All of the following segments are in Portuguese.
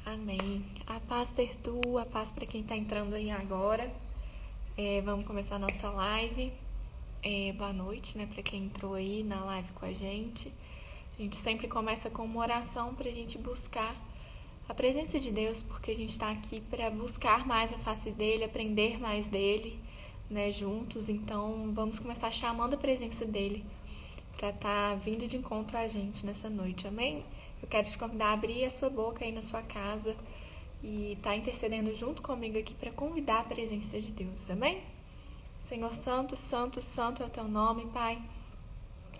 Amém. A paz ter tu, a paz para quem está entrando aí agora. Vamos começar a nossa live. Boa noite, né, para quem entrou aí na live com a gente. A gente sempre começa com uma oração para a gente buscar a presença de Deus, porque a gente está aqui para buscar mais a face dele, aprender mais dele, né, juntos. Então, vamos começar chamando a presença dele para estar vindo de encontro a gente nessa noite, amém? Eu quero te convidar a abrir a sua boca aí na sua casa e estar intercedendo junto comigo aqui para convidar a presença de Deus, amém? Senhor Santo, Santo, Santo é o teu nome, Pai.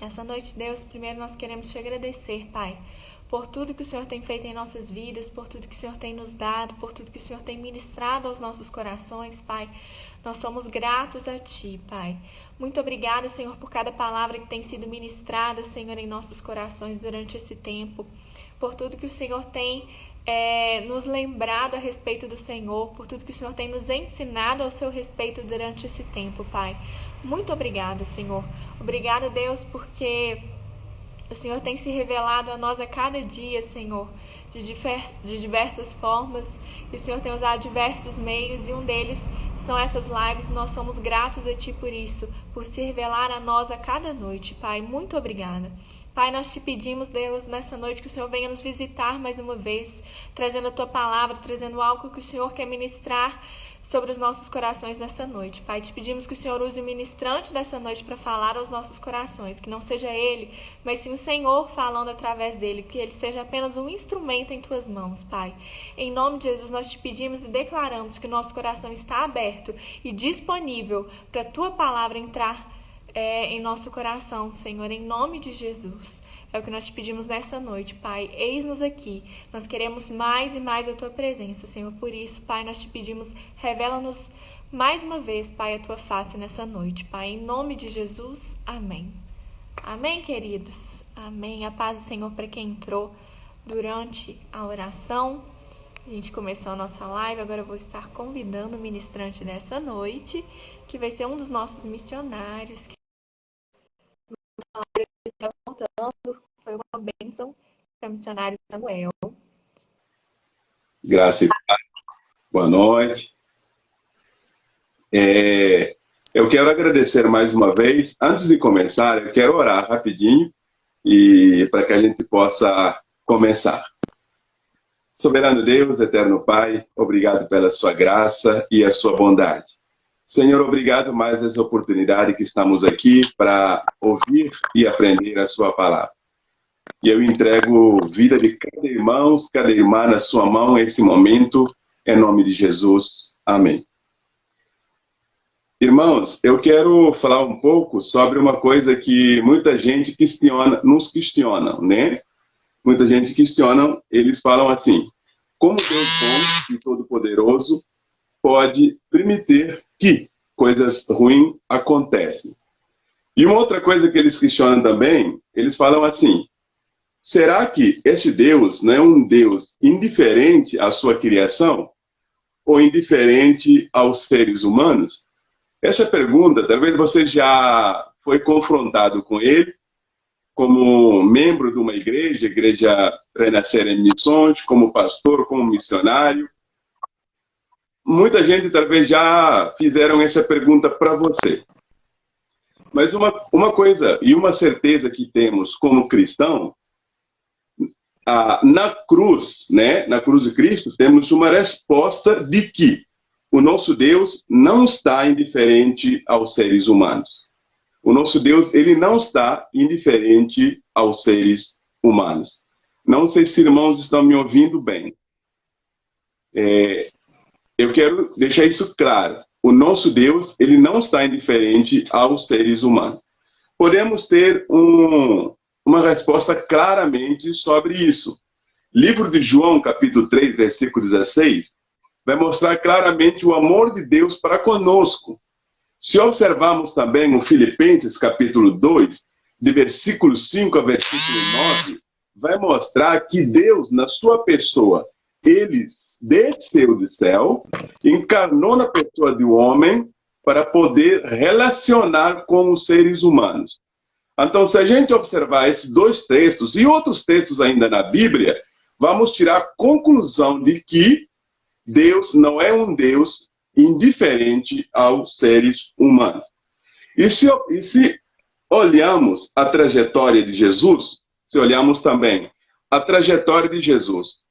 Essa noite, Deus, primeiro nós queremos te agradecer, Pai, por tudo que o Senhor tem feito em nossas vidas, por tudo que o Senhor tem nos dado, por tudo que o Senhor tem ministrado aos nossos corações, Pai. Nós somos gratos a Ti, Pai. Muito obrigada, Senhor, por cada palavra que tem sido ministrada, Senhor, em nossos corações durante esse tempo, por tudo que o Senhor tem nos lembrado a respeito do Senhor, por tudo que o Senhor tem nos ensinado ao seu respeito durante esse tempo, Pai. Muito obrigada, Senhor. Obrigada, Deus, porque o Senhor tem se revelado a nós a cada dia, Senhor, de diversas formas, e o Senhor tem usado diversos meios, e um deles são essas lives, e nós somos gratos a Ti por isso, por se revelar a nós a cada noite, Pai. Muito obrigada. Pai, nós te pedimos, Deus, nessa noite que o Senhor venha nos visitar mais uma vez, trazendo a Tua palavra, trazendo algo que o Senhor quer ministrar sobre os nossos corações nessa noite. Pai, te pedimos que o Senhor use o ministrante dessa noite para falar aos nossos corações, que não seja ele, mas sim o Senhor falando através dele, que ele seja apenas um instrumento em Tuas mãos, Pai. Em nome de Jesus, nós te pedimos e declaramos que o nosso coração está aberto e disponível para a Tua palavra entrar em nosso coração, Senhor, em nome de Jesus. É o que nós te pedimos nessa noite, Pai. Eis-nos aqui. Nós queremos mais e mais a Tua presença, Senhor. Por isso, Pai, nós te pedimos, revela-nos mais uma vez, Pai, a Tua face nessa noite, Pai. Em nome de Jesus, amém. Amém, queridos? Amém. A paz do Senhor para quem entrou durante a oração. A gente começou a nossa live, agora eu vou estar convidando o ministrante dessa noite, que vai ser um dos nossos missionários, que está contando, foi uma bênção, que é o missionário Samuel. Graça e paz. Boa noite. Eu quero agradecer mais uma vez. Antes de começar, eu quero orar rapidinho e para que a gente possa começar. Soberano Deus, eterno Pai, obrigado pela sua graça e a sua bondade. Senhor, obrigado mais essa oportunidade que estamos aqui para ouvir e aprender a sua palavra. E eu entrego vida de cada irmão, cada irmã na sua mão nesse momento, em nome de Jesus. Amém. Irmãos, eu quero falar um pouco sobre uma coisa que muita gente nos questiona, né? Muita gente questiona, eles falam assim: como Deus bom e todo-poderoso pode permitir que coisas ruins acontecem? E uma outra coisa que eles questionam também, eles falam assim: será que esse Deus não é um Deus indiferente à sua criação? Ou indiferente aos seres humanos? Essa pergunta, talvez você já foi confrontado com ele, como membro de uma igreja Renascer em Missões, como pastor, como missionário. Muita gente talvez já fizeram essa pergunta para você. Mas uma coisa e uma certeza que temos como cristão, na cruz, né, na cruz de Cristo, temos uma resposta de que o nosso Deus não está indiferente aos seres humanos. O nosso Deus, ele não está indiferente aos seres humanos. Não sei se irmãos estão me ouvindo bem. Eu quero deixar isso claro. O nosso Deus, ele não está indiferente aos seres humanos. Podemos ter uma resposta claramente sobre isso. Livro de João, capítulo 3, versículo 16, vai mostrar claramente o amor de Deus para conosco. Se observarmos também o Filipenses, capítulo 2, de versículo 5 a versículo 9, vai mostrar que Deus, na sua pessoa, ele desceu do céu, encarnou na pessoa de um homem para poder relacionar com os seres humanos. Então, se a gente observar esses dois textos e outros textos ainda na Bíblia, vamos tirar a conclusão de que Deus não é um Deus indiferente aos seres humanos. E se olhamos a trajetória de Jesus, se olhamos também a trajetória de Jesus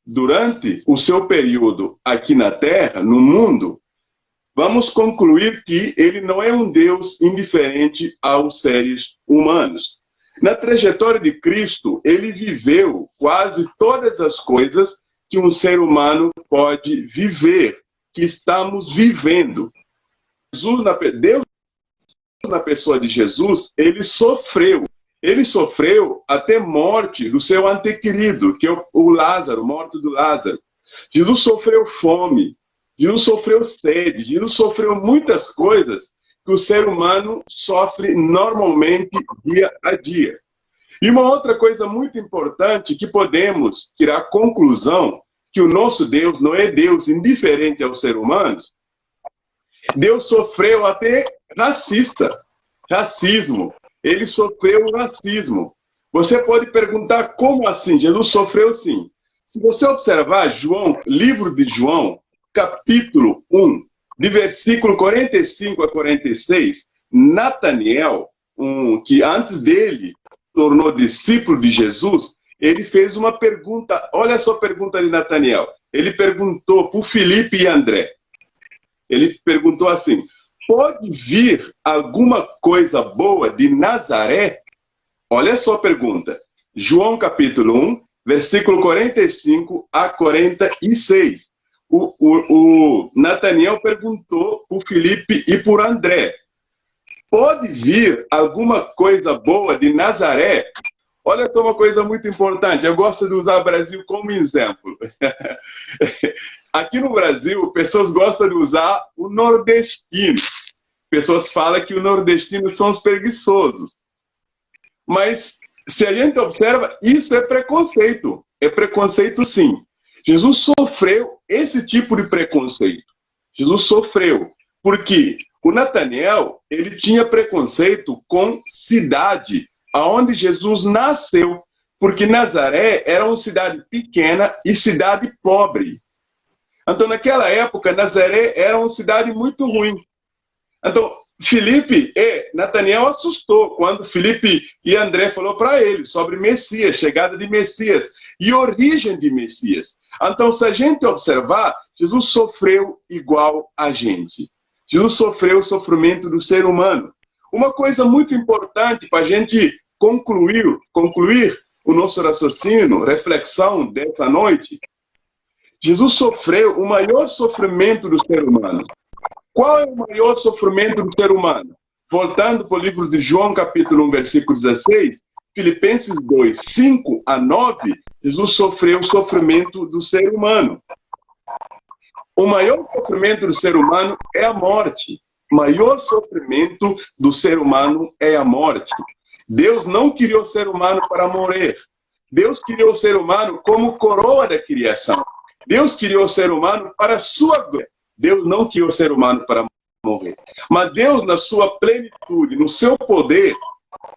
durante o seu período aqui na Terra, no mundo, vamos concluir que ele não é um Deus indiferente aos seres humanos. Na trajetória de Cristo, ele viveu quase todas as coisas que um ser humano pode viver, que estamos vivendo. Deus, na pessoa de Jesus, ele sofreu. Ele sofreu até morte do seu ente querido, que é o Lázaro, morte do Lázaro. Jesus sofreu fome, Jesus sofreu sede, Jesus sofreu muitas coisas que o ser humano sofre normalmente dia a dia. E uma outra coisa muito importante que podemos tirar a conclusão que o nosso Deus não é Deus indiferente aos seres humanos. Deus sofreu até racismo. Ele sofreu o racismo. Você pode perguntar como assim? Jesus sofreu sim. Se você observar João, livro de João, capítulo 1, de versículo 45 a 46, Nataniel, que antes dele tornou discípulo de Jesus, ele fez uma pergunta. Olha só a pergunta de Nataniel. Ele perguntou para Filipe e André. Ele perguntou assim: pode vir alguma coisa boa de Nazaré? Olha só a pergunta. João capítulo 1, versículo 45 a 46. O Nataniel perguntou para Filipe e por André: pode vir alguma coisa boa de Nazaré? Olha só uma coisa muito importante. Eu gosto de usar o Brasil como exemplo. Aqui no Brasil, pessoas gostam de usar o nordestino. Pessoas falam que os nordestinos são os preguiçosos. Mas, se a gente observa, isso é preconceito. É preconceito, sim. Jesus sofreu esse tipo de preconceito. Jesus sofreu. Porque o Nataniel, ele tinha preconceito com cidade, aonde Jesus nasceu. Porque Nazaré era uma cidade pequena e cidade pobre. Então, naquela época, Nazaré era uma cidade muito ruim. Então, Filipe e Nataniel assustou quando Filipe e André falou para ele sobre Messias, chegada de Messias e origem de Messias. Então, se a gente observar, Jesus sofreu igual a gente. Jesus sofreu o sofrimento do ser humano. Uma coisa muito importante para a gente concluir o nosso raciocínio, reflexão dessa noite, Jesus sofreu o maior sofrimento do ser humano. Qual é o maior sofrimento do ser humano? Voltando para o livro de João, capítulo 1, versículo 16, Filipenses 2, 5 a 9, Jesus sofreu o sofrimento do ser humano. O maior sofrimento do ser humano é a morte. O maior sofrimento do ser humano é a morte. Deus não criou o ser humano para morrer. Deus criou o ser humano como coroa da criação. Deus criou o ser humano para a sua glória. Deus não criou o ser humano para morrer. Mas Deus, na sua plenitude, no seu poder,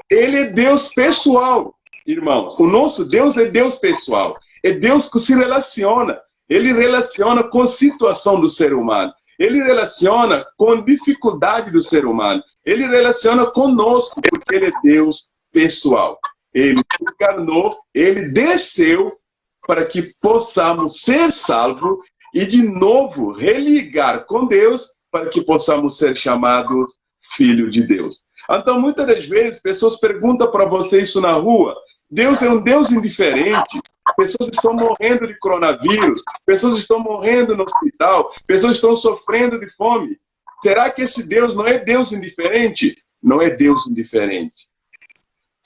ele é Deus pessoal, irmãos. O nosso Deus é Deus pessoal. É Deus que se relaciona. Ele relaciona com a situação do ser humano. Ele relaciona com a dificuldade do ser humano. Ele relaciona conosco, porque ele é Deus pessoal. Ele se encarnou, ele desceu para que possamos ser salvos e de novo religar com Deus para que possamos ser chamados filhos de Deus. Então, muitas das vezes, pessoas perguntam para você isso na rua. Deus é um Deus indiferente. Pessoas estão morrendo de coronavírus. Pessoas estão morrendo no hospital. Pessoas estão sofrendo de fome. Será que esse Deus não é Deus indiferente? Não é Deus indiferente.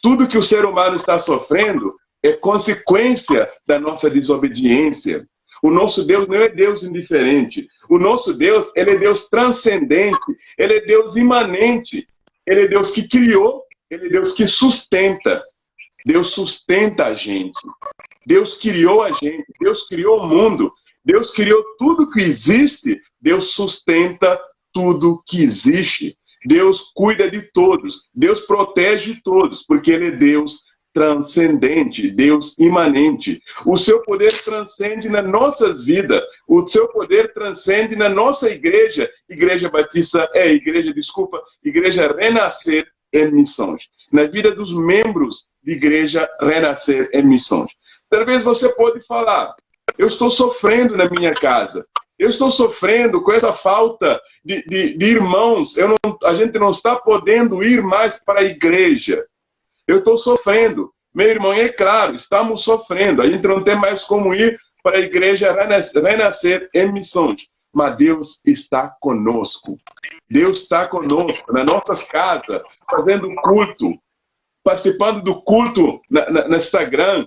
Tudo que o ser humano está sofrendo é consequência da nossa desobediência. O nosso Deus não é Deus indiferente. O nosso Deus, ele é Deus transcendente. Ele é Deus imanente. Ele é Deus que criou. Ele é Deus que sustenta. Deus sustenta a gente. Deus criou a gente. Deus criou o mundo. Deus criou tudo que existe. Deus sustenta tudo que existe. Deus cuida de todos. Deus protege todos, porque ele é Deus transcendente, Deus imanente. O seu poder transcende nas nossas vidas. O seu poder transcende na nossa igreja. Igreja Renascer em Missões. Na vida dos membros de Igreja Renascer em Missões. Talvez você pode falar, eu estou sofrendo na minha casa. Eu estou sofrendo com essa falta de irmãos. A gente não está podendo ir mais para a igreja. Eu estou sofrendo. Meu irmão, é claro, estamos sofrendo. A gente não tem mais como ir para a igreja Renascer em Missões. Mas Deus está conosco. Deus está conosco nas nossas casas, fazendo culto, participando do culto no Instagram.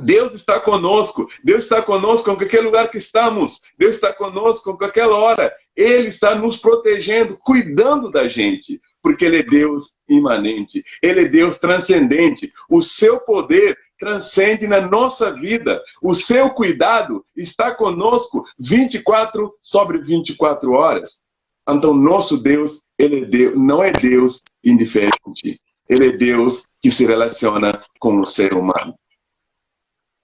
Deus está conosco. Deus está conosco em qualquer lugar que estamos. Deus está conosco em qualquer hora. Ele está nos protegendo, cuidando da gente. Porque Ele é Deus imanente. Ele é Deus transcendente. O seu poder transcende na nossa vida. O seu cuidado está conosco 24 sobre 24 horas. Então, nosso Deus, Ele é Deus, não é Deus indiferente. Ele é Deus que se relaciona com o ser humano.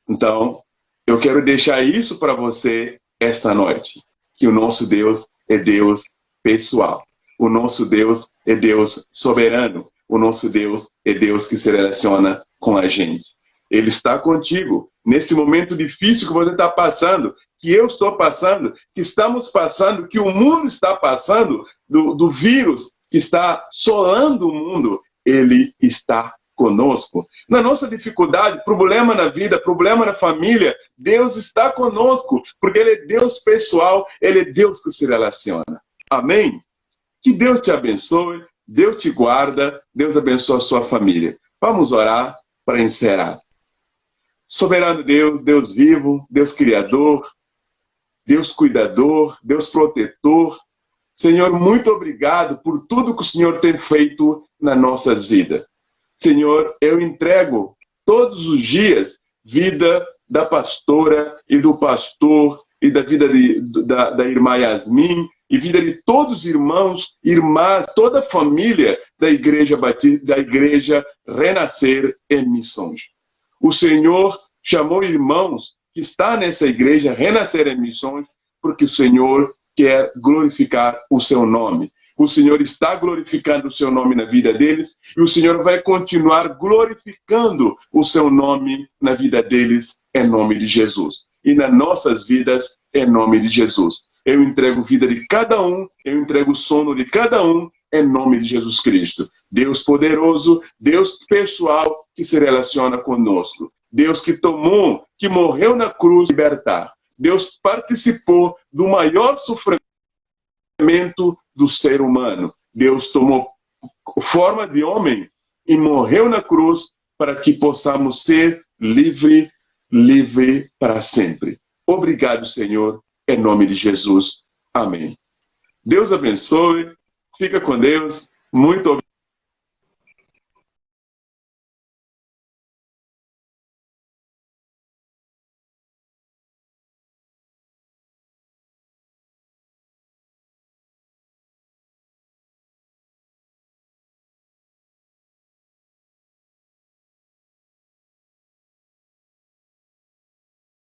Então, eu quero deixar isso para você esta noite. Que o nosso Deus é Deus pessoal. O nosso Deus é Deus soberano. O nosso Deus é Deus que se relaciona com a gente. Ele está contigo. Nesse momento difícil que você está passando, que eu estou passando, que estamos passando, que o mundo está passando, do vírus que está assolando o mundo, Ele está conosco. Na nossa dificuldade, problema na vida, problema na família, Deus está conosco, porque Ele é Deus pessoal, Ele é Deus que se relaciona. Amém? Que Deus te abençoe, Deus te guarda, Deus abençoe a sua família. Vamos orar para encerrar. Soberano Deus, Deus vivo, Deus criador, Deus cuidador, Deus protetor. Senhor, muito obrigado por tudo que o Senhor tem feito nas nossas vidas. Senhor, eu entrego todos os dias vida da pastora e do pastor e da vida da irmã Yasmin e vida de todos os irmãos, irmãs, toda a família da Igreja Batista, da Igreja Renascer em Missões. O Senhor chamou irmãos que estão nessa Igreja Renascer em Missões porque o Senhor quer glorificar o seu nome. O Senhor está glorificando o seu nome na vida deles e o Senhor vai continuar glorificando o seu nome na vida deles em nome de Jesus. E nas nossas vidas em nome de Jesus. Eu entrego a vida de cada um, eu entrego o sono de cada um em nome de Jesus Cristo. Deus poderoso, Deus pessoal que se relaciona conosco. Deus que tomou, que morreu na cruz para libertar. Deus participou do maior sofrimento do ser humano. Deus tomou forma de homem e morreu na cruz para que possamos ser livre para sempre. Obrigado, Senhor, em nome de Jesus. Amém. Deus abençoe. Fica com Deus. Muito obrigado.